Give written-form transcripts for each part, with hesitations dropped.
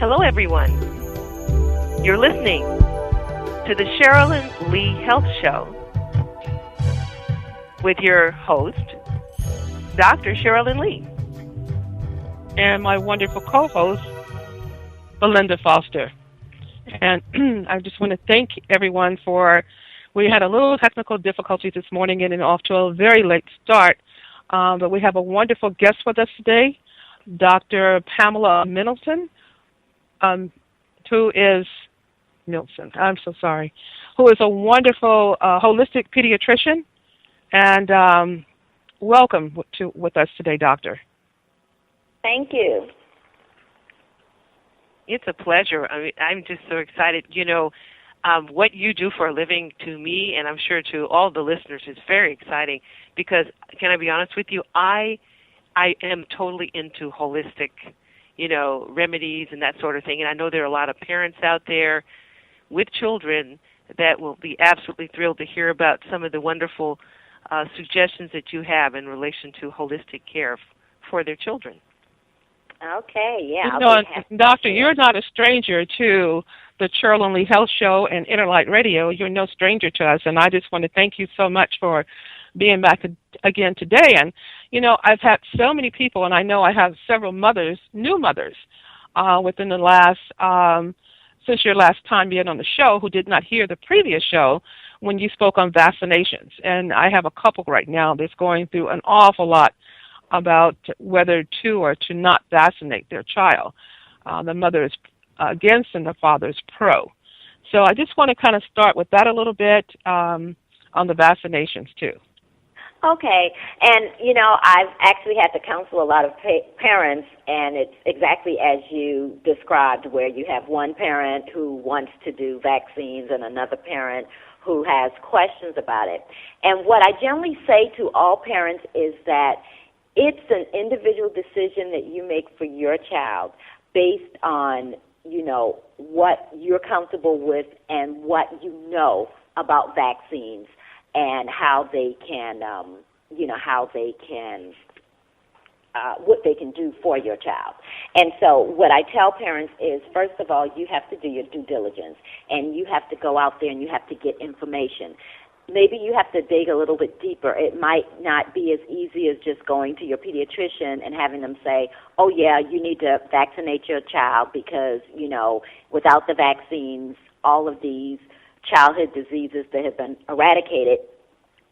Hello, everyone. You're listening to the Cherilyn Lee Health Show with your host, Dr. Cherilyn Lee. And my wonderful co-host, Belinda Foster. And I just want to thank everyone we had a little technical difficulty this morning getting off to a very late start, but we have a wonderful guest with us today, Dr. Pamela Middleton, who is a wonderful holistic pediatrician, and welcome with us today, Doctor. Thank you. It's a pleasure. I'm just so excited. What you do for a living, to me, and I'm sure to all the listeners, is very exciting because, can I be honest with you, I am totally into holistic, remedies and that sort of thing. And I know there are a lot of parents out there with children that will be absolutely thrilled to hear about some of the wonderful suggestions that you have in relation to holistic care for their children. Okay, yeah. Doctor, you're not a stranger to the Cherilyn Lee Health Show and Interlight Radio. You're no stranger to us, and I just want to thank you so much for being back again today. And, I've had so many people, and I know I have several new mothers, within the last, since your last time being on the show, who did not hear the previous show when you spoke on vaccinations. And I have a couple right now that's going through an awful lot about whether to or to not vaccinate their child. The mother is against and the father is pro. So I just want to kind of start with that a little bit on the vaccinations too. Okay, and I've actually had to counsel a lot of parents, and it's exactly as you described, where you have one parent who wants to do vaccines and another parent who has questions about it. And what I generally say to all parents is that it's an individual decision that you make for your child based on, what you're comfortable with and what you know about vaccines and how they can, what they can do for your child. And so what I tell parents is, first of all, you have to do your due diligence, and you have to go out there and you have to get information. Maybe you have to dig a little bit deeper. It might not be as easy as just going to your pediatrician and having them say, oh, yeah, you need to vaccinate your child because, without the vaccines, all of these childhood diseases that have been eradicated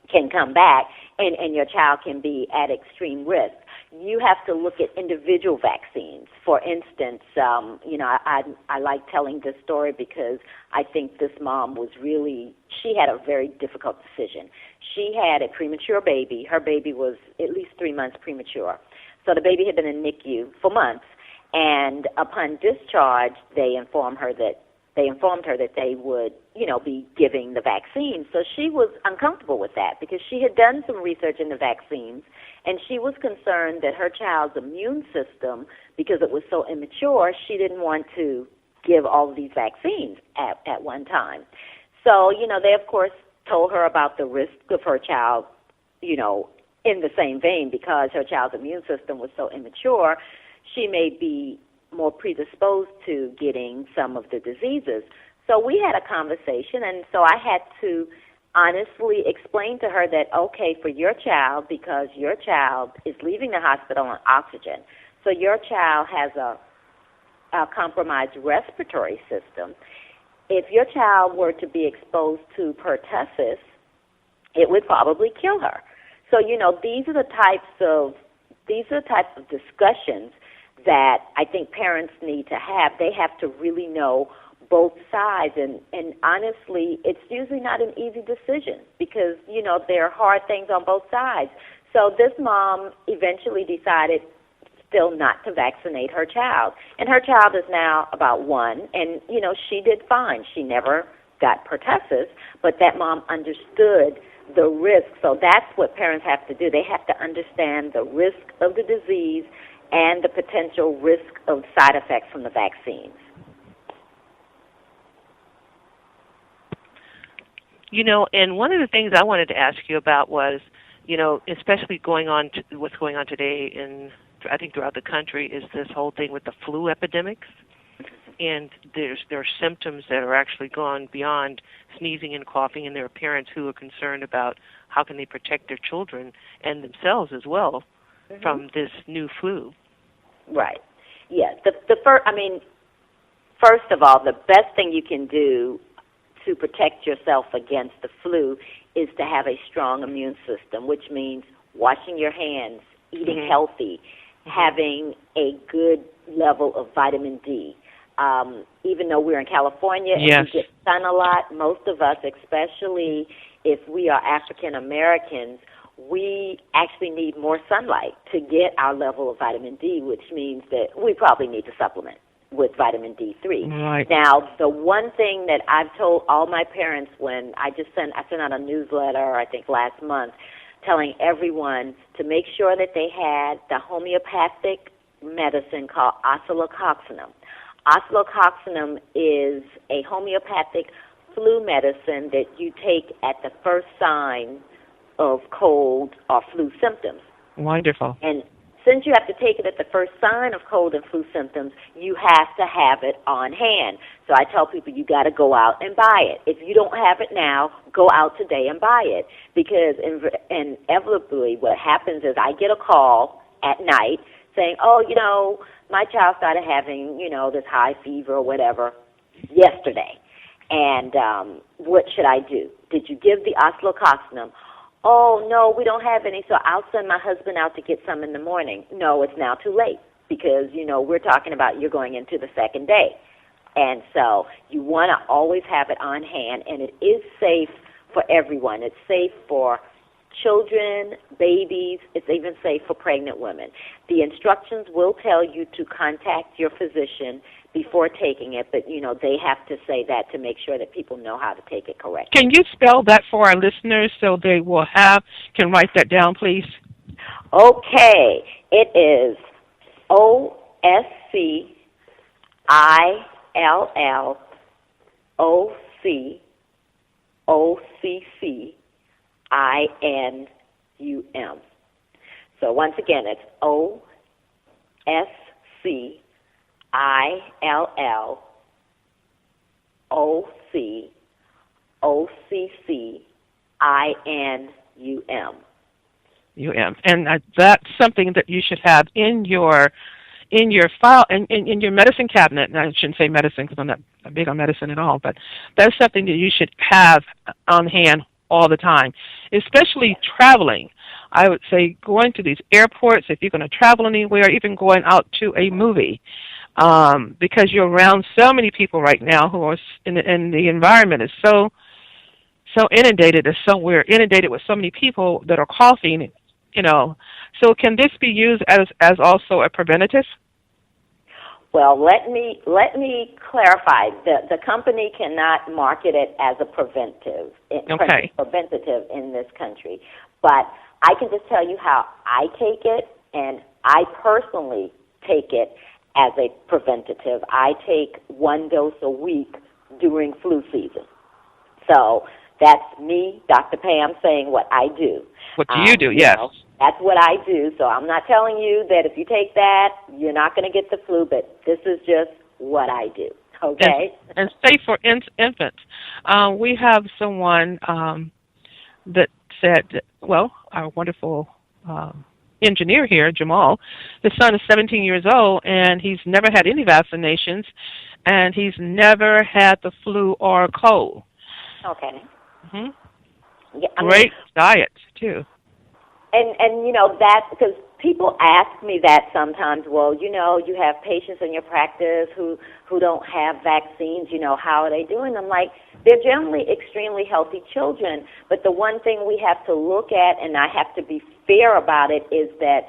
can come back, and your child can be at extreme risk. You have to look at individual vaccines. For instance, I like telling this story because I think this mom she had a very difficult decision. She had a premature baby. Her baby was at least 3 months premature. So the baby had been in NICU for months, and upon discharge, they informed her that they would, be giving the vaccine. So she was uncomfortable with that because she had done some research into vaccines, and she was concerned that her child's immune system, because it was so immature, she didn't want to give all of these vaccines at one time. So, they, of course, told her about the risk of her child, in the same vein, because her child's immune system was so immature, she may be more predisposed to getting some of the diseases. So we had a conversation, and so I had to honestly explain to her that, okay, for your child, because your child is leaving the hospital on oxygen, so your child has a compromised respiratory system. If your child were to be exposed to pertussis, it would probably kill her. So, these are the types of discussions that I think parents need to have. They have to really know both sides, and honestly, it's usually not an easy decision because, there are hard things on both sides. So this mom eventually decided still not to vaccinate her child, and her child is now about 1, and, she did fine. She never got pertussis, but that mom understood the risk. So that's what parents have to do. They have to understand the risk of the disease and the potential risk of side effects from the vaccines. And one of the things I wanted to ask you about was, especially what's going on today I think throughout the country, is this whole thing with the flu epidemics. and there are symptoms that are actually gone beyond sneezing and coughing, and there are parents who are concerned about how can they protect their children and themselves as well from this new flu. Right. Yeah. First of all, the best thing you can do to protect yourself against the flu is to have a strong immune system, which means washing your hands, eating healthy, having a good level of vitamin D. Even though we're in California and we get sun a lot, most of us, especially if we are African Americans, we actually need more sunlight to get our level of vitamin D, which means that we probably need to supplement with vitamin D3. Right. Now, the one thing that I've told all my parents when I sent out a newsletter, I think last month, telling everyone to make sure that they had the homeopathic medicine called oscillococcinum. Oscillococcinum is a homeopathic flu medicine that you take at the first sign of cold or flu symptoms. Wonderful. And since you have to take it at the first sign of cold and flu symptoms, you have to have it on hand. So I tell people you got to go out and buy it. If you don't have it now, go out today and buy it. Because inevitably what happens is I get a call at night saying, my child started having, this high fever or whatever yesterday. And what should I do? Did you give the oscillococcinum? Oh, no, we don't have any, so I'll send my husband out to get some in the morning. No, it's now too late because, we're talking about you're going into the second day. And so you want to always have it on hand, and it is safe for everyone. It's safe for children, babies. It's even safe for pregnant women. The instructions will tell you to contact your physician before taking it, but, they have to say that to make sure that people know how to take it correctly. Can you spell that for our listeners so they can write that down, please? Okay. It is OSCILLOCCINUM. So once again, it's OSCILLOCCINUM. And that's something that you should have in your file, in your medicine cabinet. And I shouldn't say medicine because I'm not big on medicine at all, but that's something that you should have on hand all the time, especially traveling. I would say going to these airports, if you're going to travel anywhere, even going out to a movie, because you're around so many people right now who are in the environment is so inundated. We're inundated with so many people that are coughing, So can this be used as also a preventative? Well, let me clarify. The company cannot market it as a preventative in this country. But I can just tell you how I take it, and I personally take it as a preventative. I take 1 dose a week during flu season. So that's me, Dr. Pam, saying what I do. What do you do? Yes. That's what I do. So I'm not telling you that if you take that, you're not going to get the flu, but this is just what I do. Okay? And safe for infants. We have someone that said, our wonderful engineer here, Jamal, his son is 17 years old, and he's never had any vaccinations, and he's never had the flu or a cold. Okay. Mm-hmm. Yeah, great diet, too. And that, because people ask me that sometimes, you have patients in your practice who don't have vaccines, how are they doing? I'm like, they're generally extremely healthy children, but the one thing we have to look at, and I have to be fair about it, is that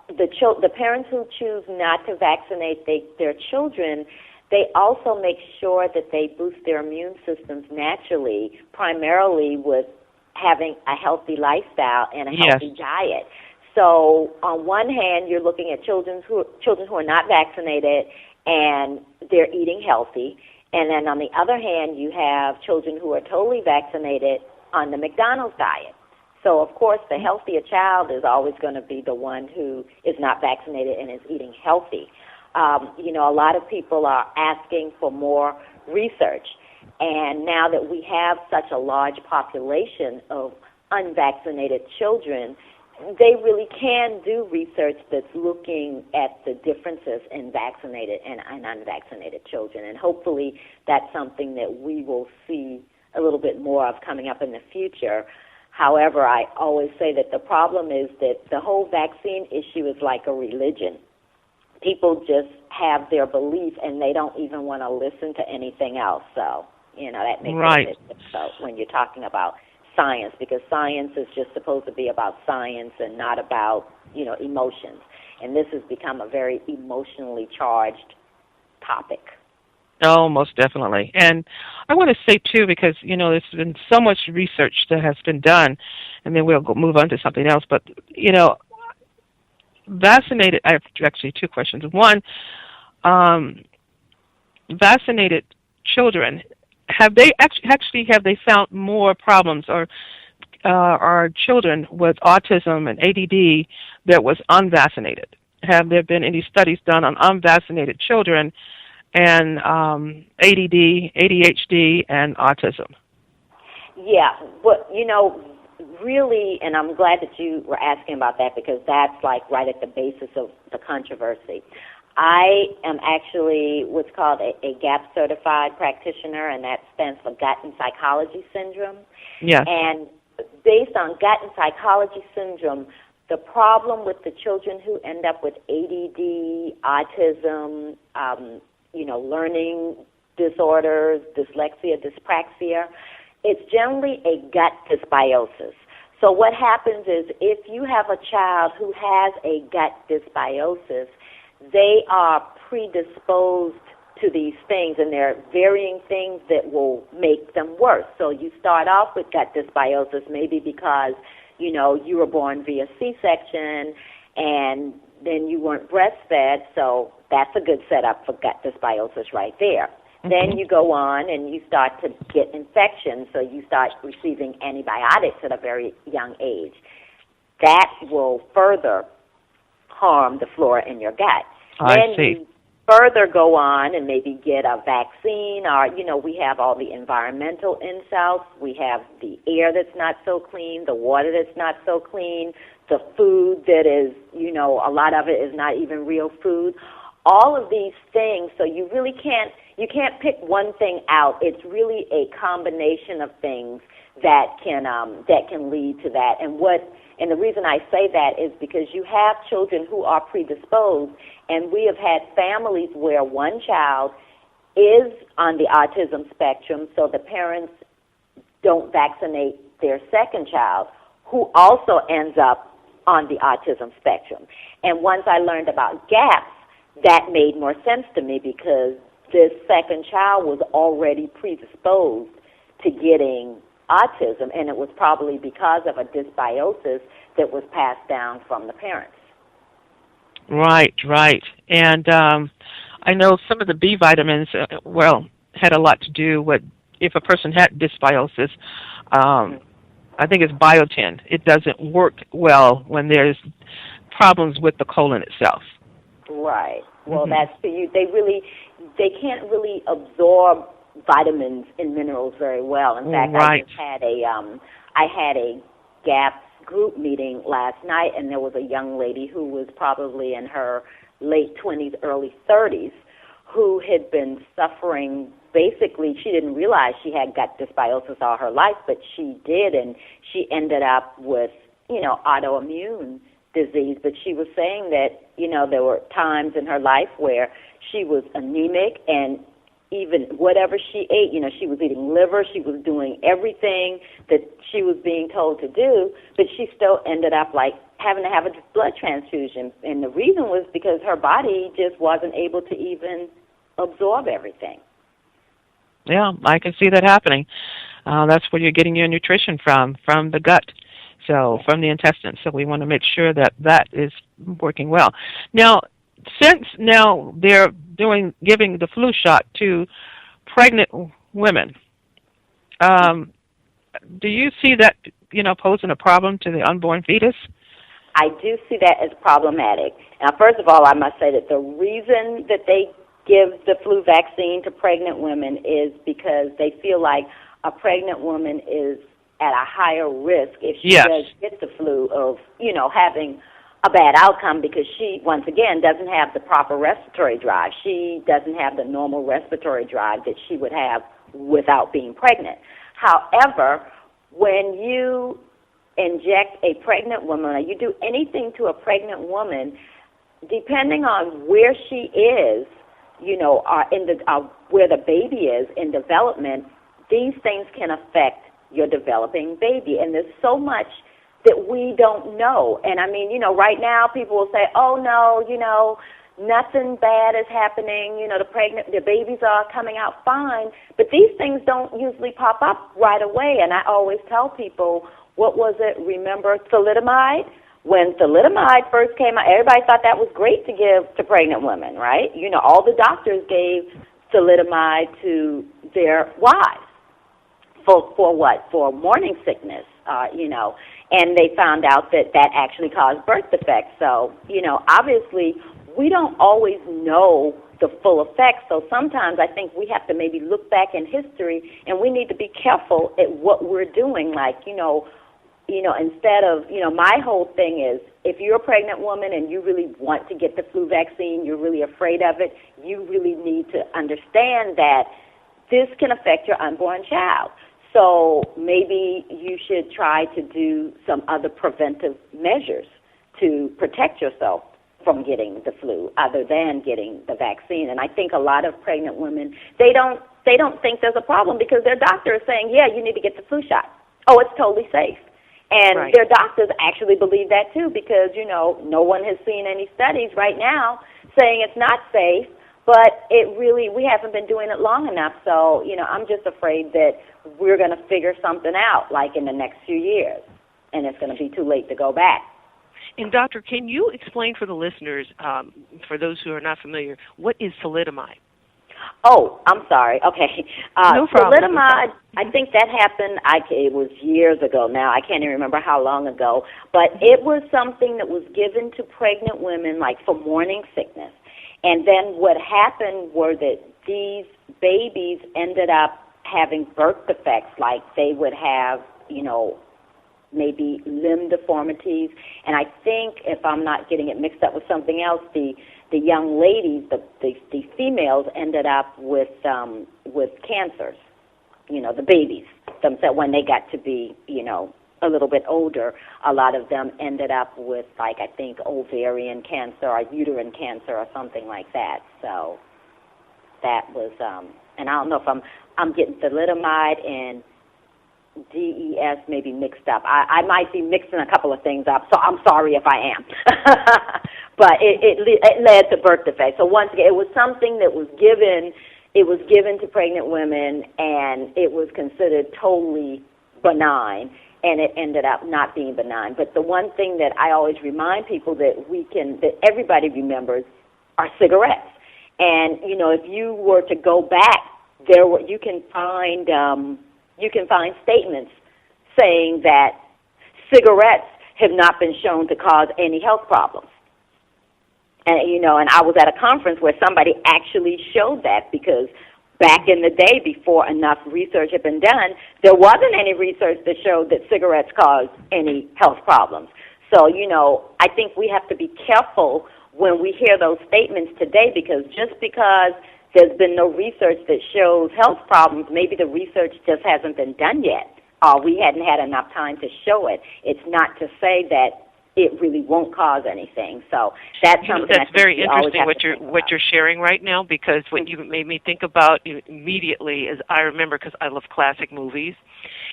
the parents who choose not to vaccinate their children, they also make sure that they boost their immune systems naturally, primarily with having a healthy lifestyle and a healthy diet. So on one hand, you're looking at children who are not vaccinated and they're eating healthy. And then on the other hand, you have children who are totally vaccinated on the McDonald's diet. So, of course, the healthier child is always going to be the one who is not vaccinated and is eating healthy. A lot of people are asking for more research. And now that we have such a large population of unvaccinated children, they really can do research that's looking at the differences in vaccinated and unvaccinated children. And hopefully that's something that we will see a little bit more of coming up in the future. However, I always say that the problem is that the whole vaccine issue is like a religion. People just have their belief, and they don't even want to listen to anything else. So, that makes it difficult when you're talking about science, because science is just supposed to be about science and not about, emotions. And this has become a very emotionally charged topic. Oh, most definitely. And I want to say, too, because, there's been so much research that has been done, and then we'll move on to something else. But, vaccinated, I have actually two questions. One, vaccinated children, have they found more problems or are children with autism and ADD that was unvaccinated? Have there been any studies done on unvaccinated children and ADD, ADHD, and autism? Yeah, but really, and I'm glad that you were asking about that, because that's like right at the basis of the controversy. I am actually what's called a GAP certified practitioner, and that stands for Gut and Psychology Syndrome. Yes. And based on gut and psychology syndrome, the problem with the children who end up with ADD, autism, learning disorders, dyslexia, dyspraxia, it's generally a gut dysbiosis. So what happens is if you have a child who has a gut dysbiosis, they are predisposed to these things, and there are varying things that will make them worse. So you start off with gut dysbiosis maybe because, you were born via C-section and then you weren't breastfed, so that's a good setup for gut dysbiosis right there. Mm-hmm. Then you go on and you start to get infections, so you start receiving antibiotics at a very young age. That will further harm the flora in your gut. I see. You further go on and maybe get a vaccine, or, we have all the environmental insults. We have the air that's not so clean, the water that's not so clean, the food that is, a lot of it is not even real food. All of these things, so you really can't pick one thing out. It's really a combination of things that can lead to that. And the reason I say that is because you have children who are predisposed, and we have had families where one child is on the autism spectrum, so the parents don't vaccinate their second child, who also ends up on the autism spectrum. And once I learned about gaps, that made more sense to me, because this second child was already predisposed to getting autism, and it was probably because of a dysbiosis that was passed down from the parents. Right. And I know some of the B vitamins, had a lot to do with if a person had dysbiosis. I think it's biotin. It doesn't work well when there's problems with the colon itself. Right. Well, that's for you. They can't really absorb vitamins and minerals very well. In fact, right. I had a GAP group meeting last night, and there was a young lady who was probably in her late 20s, early 30s, who had been suffering. Basically, she didn't realize she had gut dysbiosis all her life, but she did, and she ended up with, autoimmune disease. But she was saying that, there were times in her life where she was anemic, and even whatever she ate, she was eating liver, she was doing everything that she was being told to do, but she still ended up having to have a blood transfusion. And the reason was because her body just wasn't able to even absorb everything. Yeah, I can see that happening. That's where you're getting your nutrition from the gut, so from the intestines. So we want to make sure that is working well. Now, since now they're giving the flu shot to pregnant women, do you see that, posing a problem to the unborn fetus? I do see that as problematic. Now, first of all, I must say that the reason that they give the flu vaccine to pregnant women is because they feel like a pregnant woman is at a higher risk if she does get the flu of, having a bad outcome, because she, once again, doesn't have the proper respiratory drive. She doesn't have the normal respiratory drive that she would have without being pregnant. However, when you inject a pregnant woman or you do anything to a pregnant woman, depending on where she is, where the baby is in development, these things can affect your developing baby. And there's so much that we don't know. And I mean, right now people will say, oh no, nothing bad is happening, the babies are coming out fine, but these things don't usually pop up right away. And I always tell people, what was it, remember thalidomide? When thalidomide first came out, everybody thought that was great to give to pregnant women, right? All the doctors gave thalidomide to their wives. For what? For morning sickness, and they found out that actually caused birth defects. So, obviously, we don't always know the full effects. So sometimes I think we have to maybe look back in history, and we need to be careful at what we're doing. Like, instead of, my whole thing is, if you're a pregnant woman and you really want to get the flu vaccine, you're really afraid of it, you really need to understand that this can affect your unborn child. So maybe you should try to do some other preventive measures to protect yourself from getting the flu other than getting the vaccine. And I think a lot of pregnant women, they don't think there's a problem because their doctor is saying, yeah, you need to get the flu shot. Oh, it's totally safe. And their doctors actually believe that too because, no one has seen any studies right now saying it's not safe. But we haven't been doing it long enough, so, I'm just afraid that we're going to figure something out, like in the next few years, and it's going to be too late to go back. And, Doctor, can you explain for the listeners, for those who are not familiar, what is thalidomide? Oh, I'm sorry. Okay. No problem. Thalidomide, I think that happened, it was years ago now. I can't even remember how long ago. But it was something that was given to pregnant women, like for morning sickness. And then what happened were that these babies ended up having birth defects, like they would have, maybe limb deformities. And I think, if I'm not getting it mixed up with something else, the young ladies, the females ended up with cancers, the babies themselves, when they got to be, a little bit older, a lot of them ended up with, like, I think ovarian cancer or uterine cancer or something like that. So that was, and I don't know if I'm getting thalidomide and DES maybe mixed up. I might be mixing a couple of things up, so I'm sorry if I am. But it led to birth defects. So once again, it was something that was given. It was given to pregnant women, and it was considered totally benign. And it ended up not being benign. But the one thing that I always remind people that everybody remembers are cigarettes. And if you were to go back, you can find statements saying that cigarettes have not been shown to cause any health problems. And and I was at a conference where somebody actually showed that, because back in the day, before enough research had been done, there wasn't any research that showed that cigarettes caused any health problems. So, I think we have to be careful when we hear those statements today, because just because there's been no research that shows health problems, maybe the research just hasn't been done yet, or we hadn't had enough time to show it. It's not to say that it really won't cause anything. So that's something that's very interesting what you're sharing right now, because what you made me think about immediately is, I remember, because I love classic movies,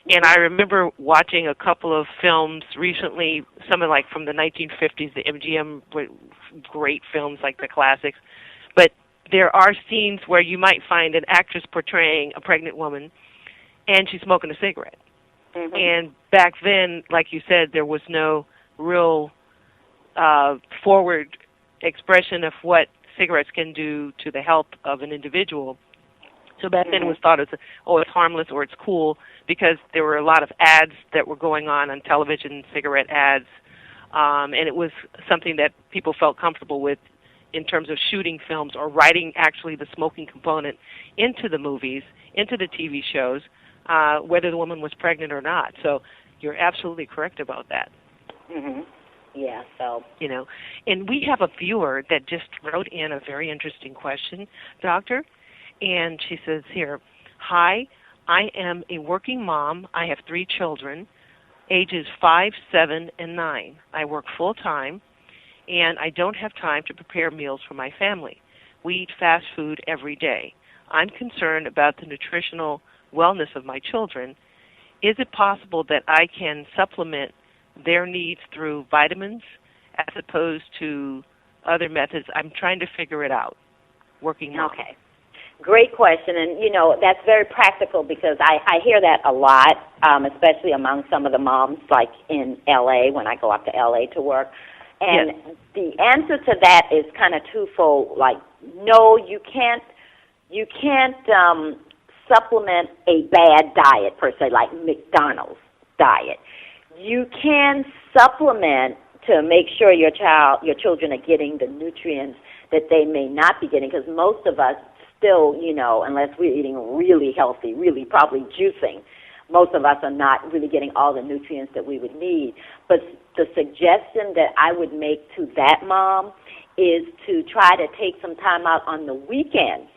and I remember watching a couple of films recently, something like from the 1950s, the MGM, great films like the classics, but there are scenes where you might find an actress portraying a pregnant woman, and she's smoking a cigarette. Mm-hmm. And back then, like you said, there was no real forward expression of what cigarettes can do to the health of an individual. So back then it was thought as, it's harmless or it's cool, because there were a lot of ads that were going on television, cigarette ads, and it was something that people felt comfortable with in terms of shooting films or writing actually the smoking component into the movies, into the TV shows, whether the woman was pregnant or not. So you're absolutely correct about that. Mm-hmm. Yeah, so. You know, and we have a viewer that just wrote in a very interesting question, Doctor, and she says here, "Hi, I am a working mom. I have 3 children, ages 5, 7, and 9. I work full-time, and I don't have time to prepare meals for my family. We eat fast food every day. I'm concerned about the nutritional wellness of my children. Is it possible that I can supplement their needs through vitamins as opposed to other methods? I'm trying to figure it out." Working mom. Okay. Great question, and, you know, that's very practical because I hear that a lot, especially among some of the moms, like in L.A., when I go up to L.A. to work. And yes, the answer to that is kind of twofold. Like, no, you can't supplement a bad diet, per se, like McDonald's diet. You can supplement to make sure your children are getting the nutrients that they may not be getting, because most of us still, you know, unless we're eating really healthy, really probably juicing, most of us are not really getting all the nutrients that we would need. But the suggestion that I would make to that mom is to try to take some time out on the weekends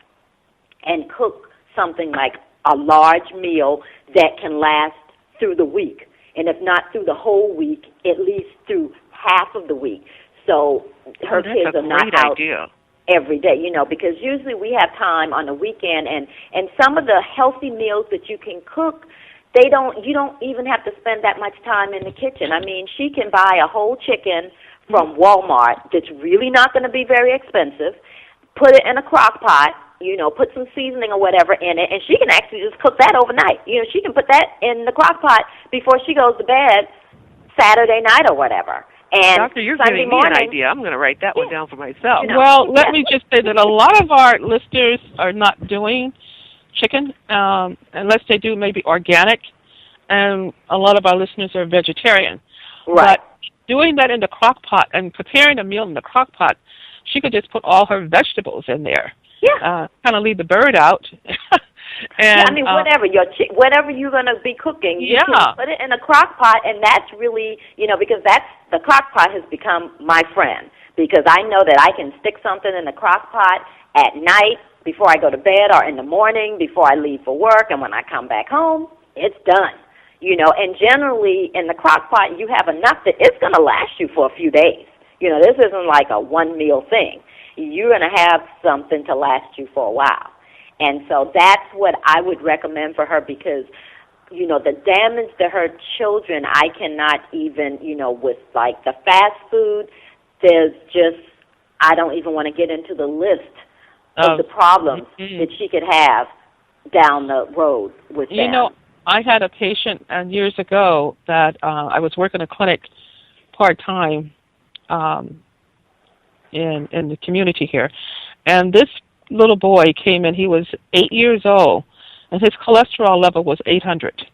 and cook something like a large meal that can last through the week. And if not through the whole week, at least through half of the week. So her kids are not out idea. Every day, you know, because usually we have time on the weekend, and some of the healthy meals that you can cook, you don't even have to spend that much time in the kitchen. I mean, she can buy a whole chicken from Walmart that's really not going to be very expensive, put it in a crock pot, you know, put some seasoning or whatever in it, and she can actually just cook that overnight. You know, she can put that in the crock pot before she goes to bed Saturday night or whatever. And Doctor, you're Sunday giving me morning, an idea. I'm going to write that one down for myself. You know, well, let me just say that a lot of our listeners are not doing chicken, unless they do maybe organic, and a lot of our listeners are vegetarian. Right. But doing that in the crock pot and preparing a meal in the crock pot, she could just put all her vegetables in there. Yeah. Kind of leave the bird out. And, yeah, I mean, whatever you're going to be cooking, you can put it in a crock pot, and that's really, you know, because the crock pot has become my friend, because I know that I can stick something in the crock pot at night before I go to bed, or in the morning before I leave for work, and when I come back home, it's done. You know, and generally in the crock pot, you have enough that it's going to last you for a few days. You know, this isn't like a one-meal thing. You're going to have something to last you for a while. And so that's what I would recommend for her, because, you know, the damage to her children, I cannot even, you know, with like the fast food, there's just, I don't even want to get into the list of the problems that she could have down the road with them. You know, I had a patient years ago that I was working a clinic part-time in the community here, and this little boy came in. He was 8 years old, and his cholesterol level was 800.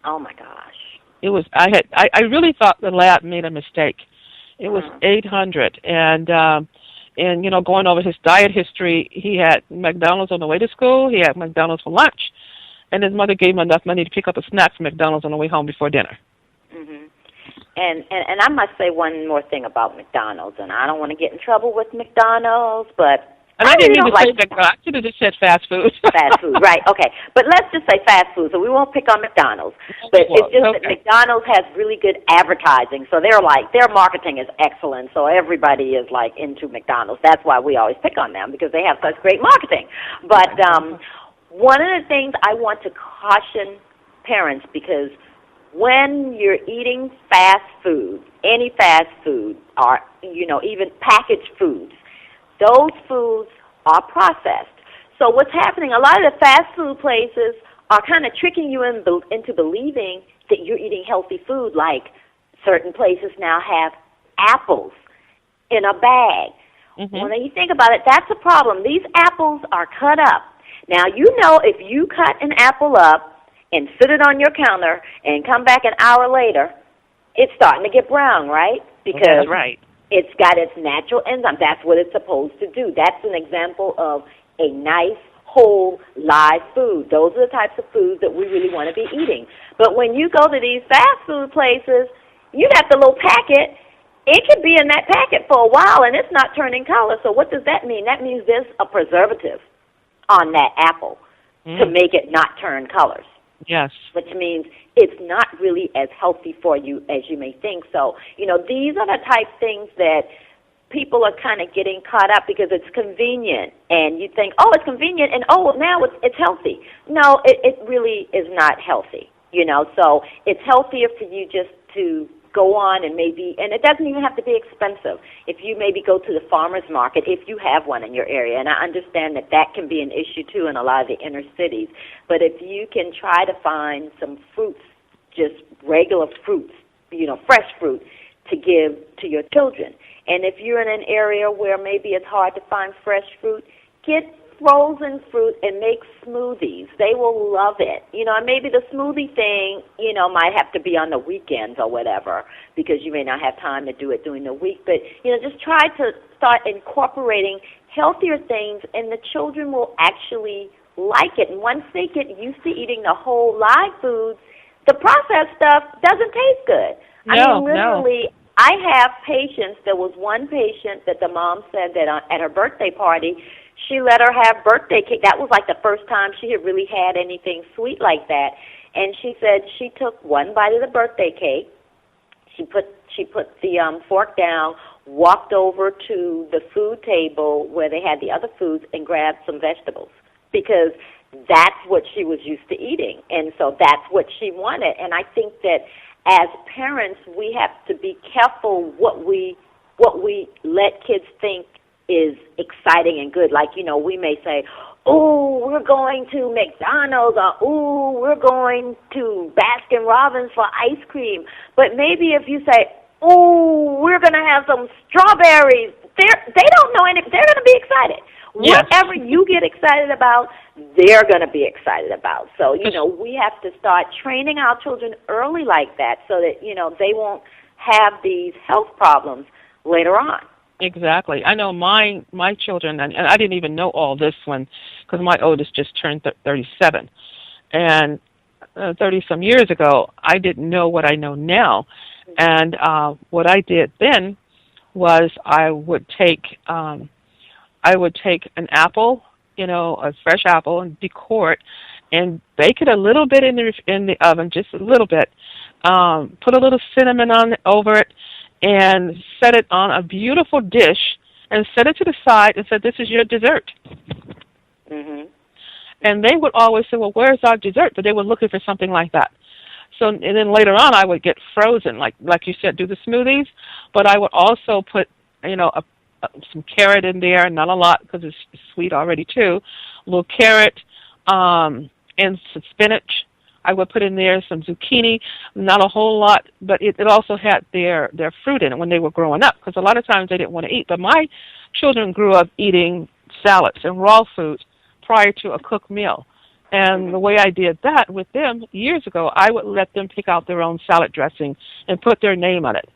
Oh my gosh! It was. I really thought the lab made a mistake. It was 800, and you know, going over his diet history, he had McDonald's on the way to school. He had McDonald's for lunch, and his mother gave him enough money to pick up a snack from McDonald's on the way home before dinner. Mm-hmm. And I must say one more thing about McDonald's, and I don't want to get in trouble with McDonald's, but I didn't mean to say McDonald's. I should have just said fast food. Fast food, right? Okay, but let's just say fast food, so we won't pick on McDonald's. But it's just that McDonald's has really good advertising, so their marketing is excellent. So everybody is like into McDonald's. That's why we always pick on them, because they have such great marketing. But one of the things I want to caution parents, because when you're eating fast food, any fast food, or, you know, even packaged foods, those foods are processed. So what's happening, a lot of the fast food places are kind of tricking you into believing that you're eating healthy food, like certain places now have apples in a bag. When you think about it, that's a problem. These apples are cut up. Now, you know, if you cut an apple up and sit it on your counter and come back an hour later, it's starting to get brown, right? Because that's right. It's got its natural enzyme. That's what it's supposed to do. That's an example of a nice, whole, live food. Those are the types of foods that we really want to be eating. But when you go to these fast food places, you got the little packet. It could be in that packet for a while, and it's not turning color. So what does that mean? That means there's a preservative on that apple to make it not turn colors. Yes. Which means it's not really as healthy for you as you may think. So, these are the type things that people are kind of getting caught up because it's convenient. And you think, oh, it's convenient, and now it's healthy. No, it really is not healthy, So it's healthier for you just to go on and it doesn't even have to be expensive. If you maybe go to the farmer's market, if you have one in your area, and I understand that can be an issue too in a lot of the inner cities, but if you can try to find some fruits, just regular fruits, fresh fruit, to give to your children. And if you're in an area where maybe it's hard to find fresh fruit, get frozen fruit and make smoothies. They will love it. And maybe the smoothie thing, might have to be on the weekends or whatever because you may not have time to do it during the week. But, just try to start incorporating healthier things, and the children will actually like it. And once they get used to eating the whole live foods, the processed stuff doesn't taste good. Literally, I have patients. There was one patient that the mom said that at her birthday party, she let her have birthday cake. That was like the first time she had really had anything sweet like that. And she said she took one bite of the birthday cake. She put the fork down, walked over to the food table where they had the other foods, and grabbed some vegetables because that's what she was used to eating. And so that's what she wanted. And I think that as parents, we have to be careful what we let kids think is exciting and good. Like, we may say, oh, we're going to McDonald's, or oh, we're going to Baskin Robbins for ice cream. But maybe if you say, oh, we're going to have some strawberries, they don't know anything. They're going to be excited. Yes. Whatever you get excited about, they're going to be excited about. So, we have to start training our children early like that so that, they won't have these health problems later on. Exactly. I know my children, and I didn't even know all this one because my oldest just turned 37. And 30-some years ago, I didn't know what I know now. And what I did then was I would take an apple, a fresh apple, and decore it and bake it a little bit in the oven, just a little bit. Put a little cinnamon over it, and set it on a beautiful dish and set it to the side and said, this is your dessert. Mm-hmm. And they would always say, well, where's our dessert? But they were looking for something like that. So, and then later on I would get frozen, like you said, do the smoothies, but I would also put, some carrot in there, not a lot because it's sweet already too, a little carrot and some spinach. I would put in there some zucchini, not a whole lot, but it also had their fruit in it when they were growing up, because a lot of times they didn't want to eat. But my children grew up eating salads and raw foods prior to a cooked meal. And the way I did that with them years ago, I would let them pick out their own salad dressing and put their name on it.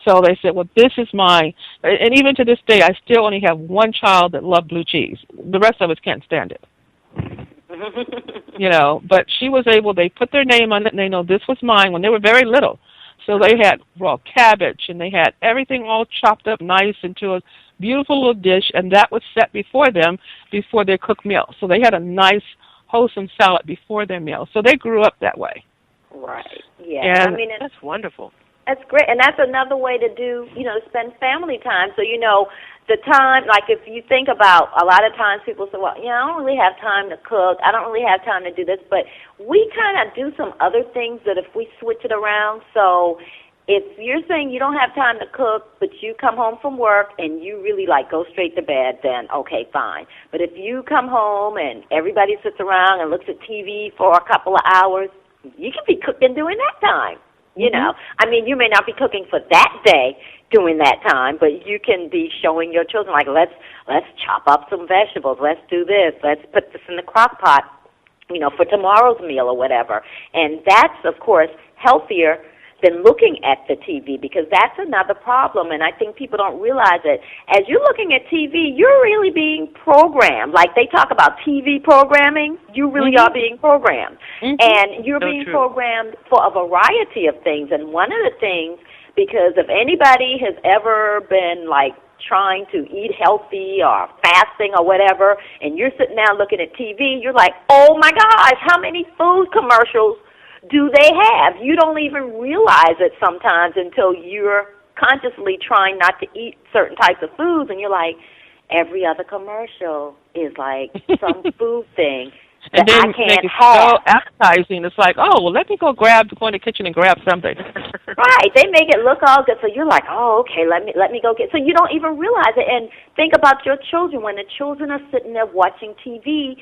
So they said, well, this is mine. And even to this day, I still only have one child that loved blue cheese. The rest of us can't stand it. But she was able, they put their name on it, and they know this was mine when they were very little. So they had raw cabbage, and they had everything all chopped up nice into a beautiful little dish, and that was set before them before their cooked meal. So they had a nice, wholesome salad before their meal. So they grew up that way. Right, yeah. And that's wonderful. That's great, and that's another way to do, spend family time. So, the time, like if you think about, a lot of times people say, well, I don't really have time to cook. I don't really have time to do this. But we kind of do some other things that if we switch it around. So if you're saying you don't have time to cook, but you come home from work and you really go straight to bed, then okay, fine. But if you come home and everybody sits around and looks at TV for a couple of hours, you can be cooking during that time. You may not be cooking for that day during that time, but you can be showing your children, let's chop up some vegetables, let's do this, let's put this in the crock pot, for tomorrow's meal or whatever. And that's, of course, healthier been looking at the TV, because that's another problem, and I think people don't realize it. As you're looking at TV, you're really being programmed. Like they talk about TV programming, you really are being programmed. And you're being programmed for a variety of things. And one of the things, because if anybody has ever been like trying to eat healthy or fasting or whatever, and you're sitting down looking at TV, you're like, oh my gosh, how many food commercials do they have? You don't even realize it sometimes until you're consciously trying not to eat certain types of foods, and you're like, every other commercial is like some food thing that and then I can't it's have. so appetizing. It's like, oh, well, let me go in the kitchen and grab something. Right. They make it look all good, so you're like, oh, okay, let me go get. So you don't even realize it. And think about your children. When the children are sitting there watching TV,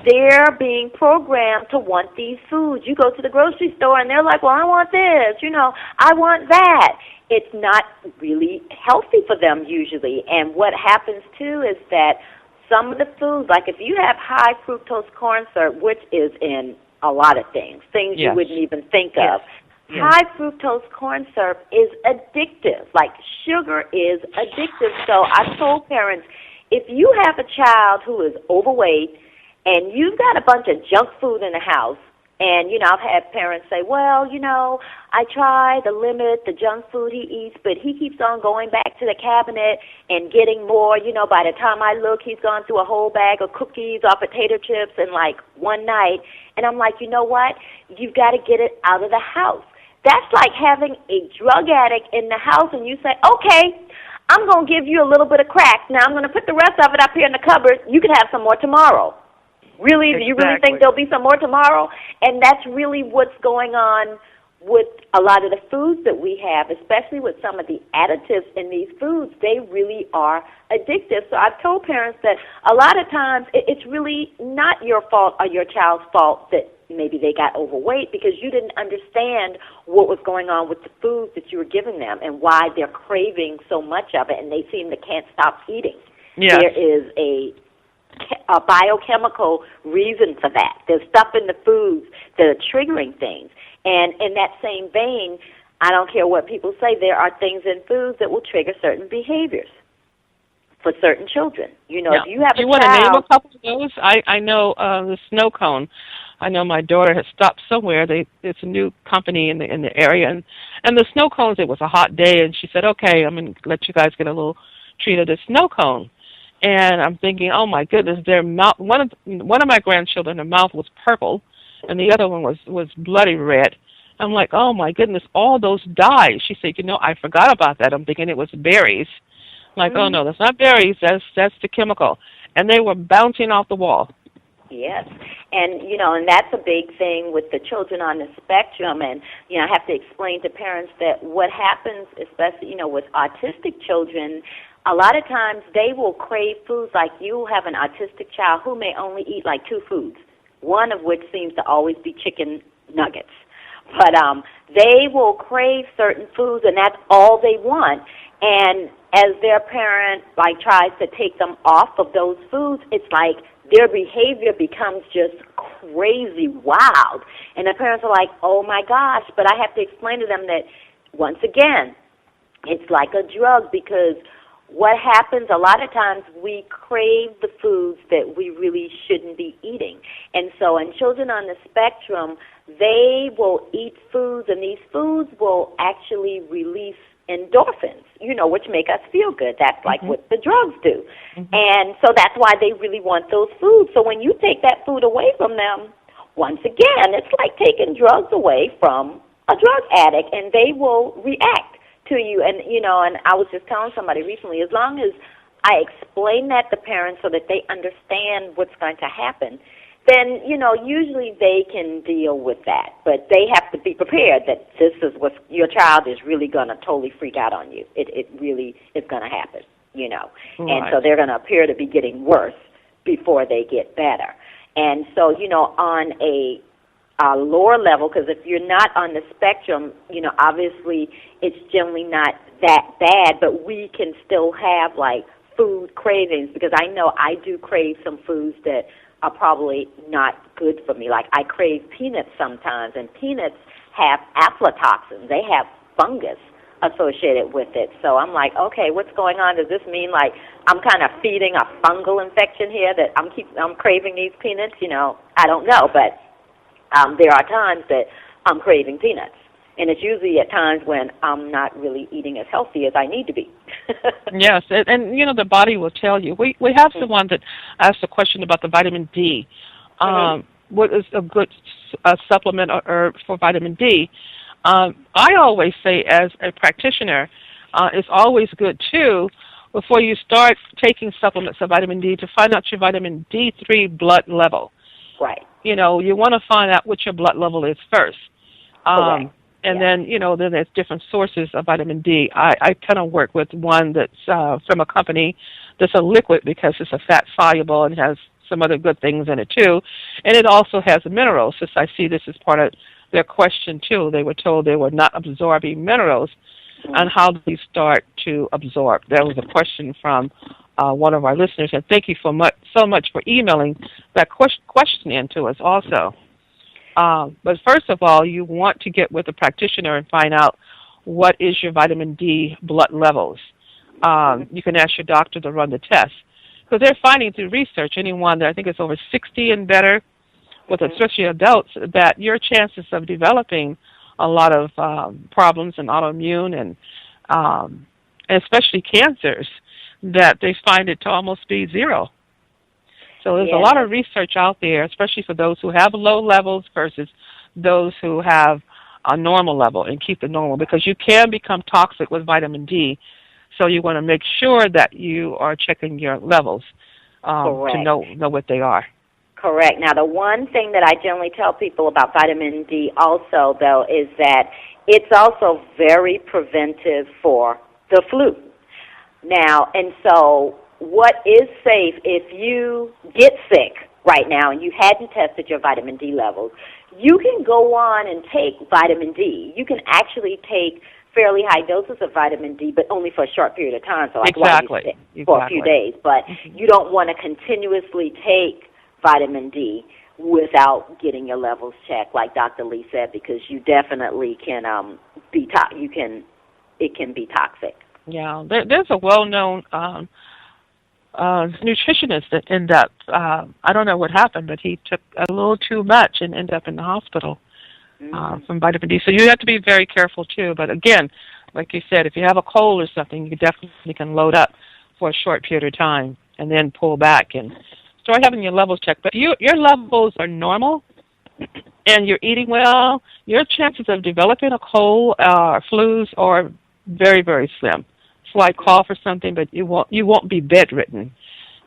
they're being programmed to want these foods. You go to the grocery store, and they're like, well, I want this, I want that. It's not really healthy for them usually. And what happens, too, is that some of the foods, like if you have high fructose corn syrup, which is in a lot of things you wouldn't even think of, high fructose corn syrup is addictive. Like sugar is addictive. So I told parents, if you have a child who is overweight and you've got a bunch of junk food in the house, and, I've had parents say, well, I try to limit the junk food he eats, but he keeps on going back to the cabinet and getting more. By the time I look, he's gone through a whole bag of cookies or potato chips in, like, one night. And I'm like, you know what? You've got to get it out of the house. That's like having a drug addict in the house, and you say, okay, I'm going to give you a little bit of crack. Now I'm going to put the rest of it up here in the cupboard. You can have some more tomorrow. Really? Exactly. Do you really think there'll be some more tomorrow? And that's really what's going on with a lot of the foods that we have, especially with some of the additives in these foods. They really are addictive. So I've told parents that a lot of times it's really not your fault or your child's fault that maybe they got overweight, because you didn't understand what was going on with the foods that you were giving them and why they're craving so much of it, and they seem to can't stop eating. Yes. There is a biochemical reason for that. There's stuff in the foods that are triggering things. And in that same vein, I don't care what people say, there are things in foods that will trigger certain behaviors for certain children. If you have you a want child... to name a couple of those? I know the snow cone. I know my daughter has stopped somewhere. It's a new company in the area. And the snow cones, it was a hot day, and she said, okay, I'm going to let you guys get a little treat of this snow cone. And I'm thinking, oh my goodness, their mouth. One of my grandchildren, their mouth was purple, and the other one was bloody red. I'm like, oh my goodness, all those dyes. She said, I forgot about that. I'm thinking it was berries. I'm like, oh no, that's not berries. That's the chemical. And they were bouncing off the wall. Yes, and and that's a big thing with the children on the spectrum. And I have to explain to parents that what happens, especially with autistic children, a lot of times they will crave foods. Like you have an autistic child who may only eat like 2 foods, one of which seems to always be chicken nuggets. But they will crave certain foods, and that's all they want. And as their parent tries to take them off of those foods, it's like their behavior becomes just crazy wild. And the parents are like, oh my gosh, but I have to explain to them that, once again, it's like a drug, because what happens a lot of times, we crave the foods that we really shouldn't be eating. And so in children on the spectrum, they will eat foods, and these foods will actually release endorphins, which make us feel good. That's like what the drugs do. And so that's why they really want those foods. So when you take that food away from them, once again, it's like taking drugs away from a drug addict, and they will react to you. And and I was just telling somebody recently, as long as I explain that to parents so that they understand what's going to happen, then usually they can deal with that. But they have to be prepared that this is what your child is really going to totally freak out on you. It really is going to happen, Right. And so they're going to appear to be getting worse before they get better. And so on a lower level, because if you're not on the spectrum, obviously it's generally not that bad, but we can still have food cravings, because I know I do crave some foods that are probably not good for me. Like I crave peanuts sometimes, and peanuts have aflatoxins. They have fungus associated with it. So I'm like, okay, what's going on? Does this mean like I'm kind of feeding a fungal infection here that I'm craving these peanuts? I don't know, but there are times that I'm craving peanuts. And it's usually at times when I'm not really eating as healthy as I need to be. Yes, and the body will tell you. We have someone that asked a question about the vitamin D. What is a good supplement or herb for vitamin D? I always say, as a practitioner, it's always good too, before you start taking supplements of vitamin D, to find out your vitamin D3 blood level. Right. You want to find out what your blood level is first. And then, then there's different sources of vitamin D. I kind of work with one that's from a company that's a liquid, because it's a fat soluble and has some other good things in it too. And it also has minerals, since I see this as part of their question too. They were told they were not absorbing minerals, and how do we start to absorb? That was a question from one of our listeners, and thank you so much for emailing that question in to us also. But first of all, you want to get with a practitioner and find out what is your vitamin D blood levels. You can ask your doctor to run the test, because they're finding through research, anyone that I think is over 60 and better, with especially adults, that your chances of developing a lot of problems and autoimmune and especially cancers, that they find it to almost be zero. So there's a lot of research out there, especially for those who have low levels versus those who have a normal level, and keep it normal, because you can become toxic with vitamin D. So you want to make sure that you are checking your levels to know what they are. Correct. Now, the one thing that I generally tell people about vitamin D also, though, is that it's also very preventive for the flu. Now, and so what is safe, if you get sick right now and you hadn't tested your vitamin D levels, you can go on and take vitamin D. You can actually take fairly high doses of vitamin D, but only for a short period of time, so like for a few days. But you don't want to continuously take vitamin D without getting your levels checked, like Dr. Lee said, because you definitely can it can be toxic. Yeah, there's a well-known nutritionist that ended up, I don't know what happened, but he took a little too much and ended up in the hospital from vitamin D. So you have to be very careful too. But again, like you said, if you have a cold or something, you definitely can load up for a short period of time and then pull back and start having your levels checked. But your levels are normal and you're eating well, your chances of developing a cold or flus are very, very slim. Slight cough or something, but you won't be bedridden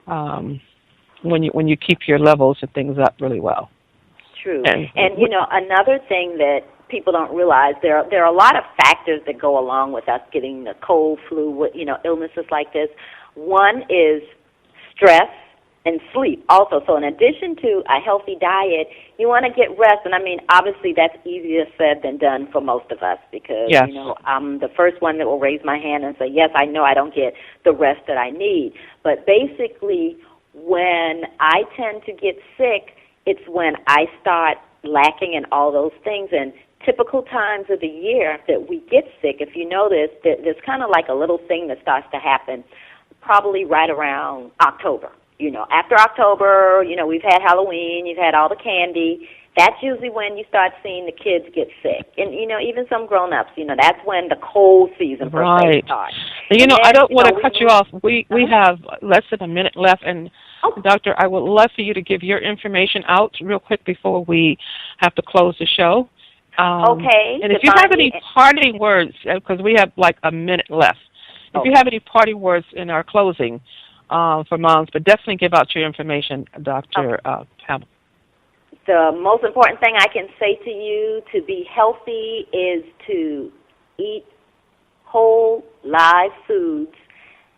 when you keep your levels and things up really well. True. And another thing that people don't realize, there are a lot of factors that go along with us getting the cold, flu, illnesses like this. One is stress and sleep also. So in addition to a healthy diet, you want to get rest. And, obviously that's easier said than done for most of us, because, I'm the first one that will raise my hand and say, yes, I know I don't get the rest that I need. But basically, when I tend to get sick, it's when I start lacking in all those things. And typical times of the year that we get sick, if you notice, there's kind of like a little thing that starts to happen probably right around October. After October, we've had Halloween, you've had all the candy. That's usually when you start seeing the kids get sick. And, even some grown-ups, that's when the cold season first starts. And I don't want to cut you off. We have less than a minute left. And, Doctor, I would love for you to give your information out real quick before we have to close the show. Okay. And if you have any parting words, because we have like a minute left, if you have any parting words in our closing, for moms, but definitely give out your information, Dr. Pamela. The most important thing I can say to you to be healthy is to eat whole, live foods.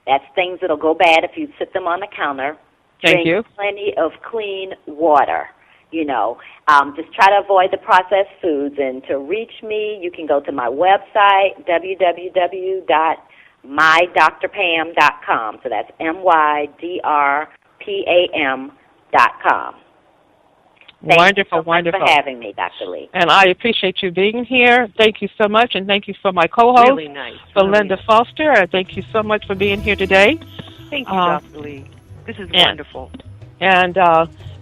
That's things that'll go bad if you sit them on the counter. Drink plenty of clean water. Just try to avoid the processed foods. And to reach me, you can go to my website, www.mydrpam.com. So that's MYDRPAM.com. Wonderful, you so wonderful. much for having me, Dr. Lee. And I appreciate you being here. Thank you so much, and thank you for my co-host, Really nice. Belinda Foster. Thank you so much for being here today. Thank you, Dr. Lee. This is wonderful. And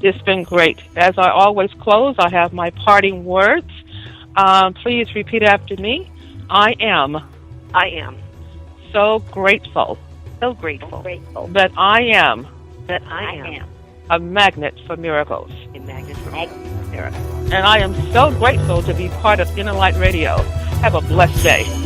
it's been great. As I always close, I have my parting words. Please repeat after me. I am so so grateful grateful that I am a magnet for miracles. A magnet for miracles. And I am so grateful to be part of Inner Light Radio. Have a blessed day.